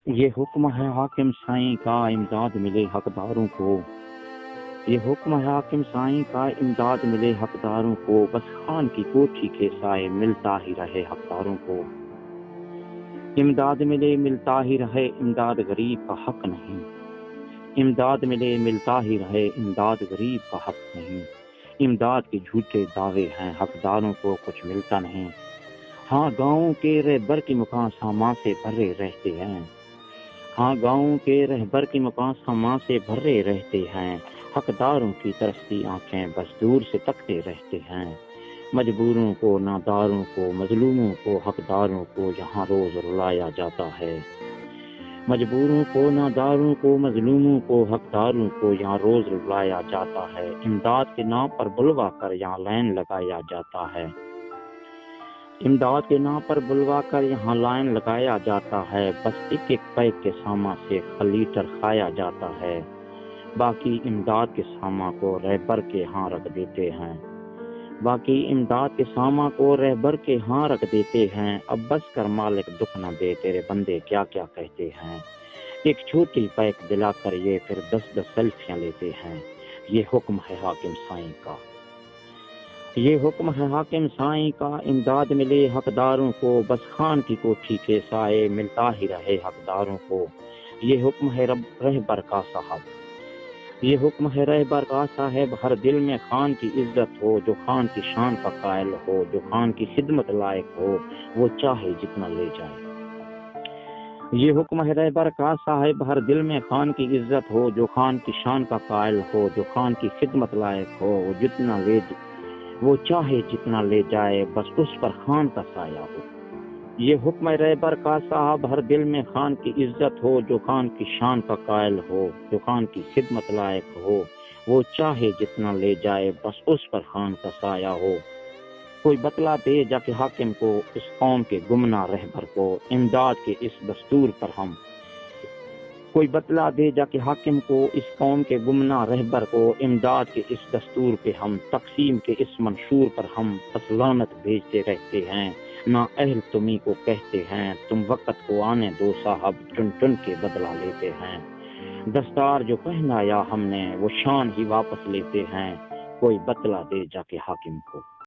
یہ حکم ہے حاکم سائیں کا امداد ملے حقداروں کو، یہ حکم ہے حاکم سائیں کا امداد ملے حقداروں کو، بس خان کی کوٹھی کے سائے ملتا ہی رہے حقداروں کو، امداد ملے ملتا ہی رہے، امداد غریب کا حق نہیں، امداد ملے ملتا ہی رہے، امداد غریب کا حق نہیں، امداد کے جھوٹے دعوے ہیں، حقداروں کو کچھ ملتا نہیں، ہاں گاؤں کے رہبر کے مکان سامان سے بھرے رہتے ہیں، ہاں گاؤں کے رہبر کے مکان سامان سے بھرے رہتے ہیں، حقداروں کی ترستی آنکھیں بس دور سے تکتے رہتے ہیں، مجبوروں کو ناداروں کو مظلوموں کو حقداروں کو یہاں روز رلایا جاتا ہے، مجبوروں کو ناداروں کو مظلوموں کو حقداروں کو یہاں روز رلایا جاتا ہے، امداد کے نام پر بلوا کر یہاں لائن لگایا جاتا ہے، امداد کے نام پر بلوا کر یہاں لائن لگایا جاتا ہے، بس ایک ایک پیک کے سامان سے لیٹر کھایا جاتا ہے، باقی امداد کے سامان کو رہبر کے ہاں رکھ دیتے ہیں، باقی امداد کے سامان کو رہبر کے ہاں رکھ دیتے ہیں، اب بس کر مالک دکھ نہ دے تیرے بندے کیا کیا کہتے ہیں، ایک چھوٹی پیک دلا کر یہ پھر 10 سیلفیاں لیتے ہیں، یہ حکم ہے حاکم سائیں کا، یہ حکم ہے حاکم سائیں کا امداد ملے حقداروں کو، بس خان کی کوٹھی کے سائے ملتا ہی رہے حقداروں کو، یہ حکم ہے رہبر کا صاحب، یہ حکم ہے رہبر کا صاحب، ہر دل میں خان کی عزت ہو، جو خان کی شان کا قائل ہو، جو خان کی خدمت لائق ہو، وہ چاہے جتنا لے جائے، یہ حکم ہے رہبر کا صاحب، ہر دل میں خان کی عزت ہو، جو خان کی شان کا قائل ہو، جو خان کی خدمت لائق ہو، وہ چاہے جتنا لے جائے، بس اس پر خان کا سایہ ہو، یہ حکم رہبر کا صاحب، ہر دل میں خان کی عزت ہو، جو خان کی شان کا قائل ہو، جو خان کی خدمت لائق ہو، وہ چاہے جتنا لے جائے، بس اس پر خان کا سایہ ہو، کوئی بتلا دے جا کے حاکم کو، اس قوم کے گمناہ رہبر کو، امداد کے اس دستور پر ہم، کوئی بتلا دے جا کے حاکم کو، اس قوم کے گمناہ رہبر کو، امداد کے اس دستور پہ ہم، تقسیم کے اس منشور پر ہم بس لعنت بھیجتے رہتے ہیں، نا اہل تمہیں کو کہتے ہیں، تم وقت کو آنے دو صاحب، چن چن کے بدلا لیتے ہیں، دستار جو پہنایا ہم نے وہ شان ہی واپس لیتے ہیں، کوئی بتلا دے جا کے حاکم کو۔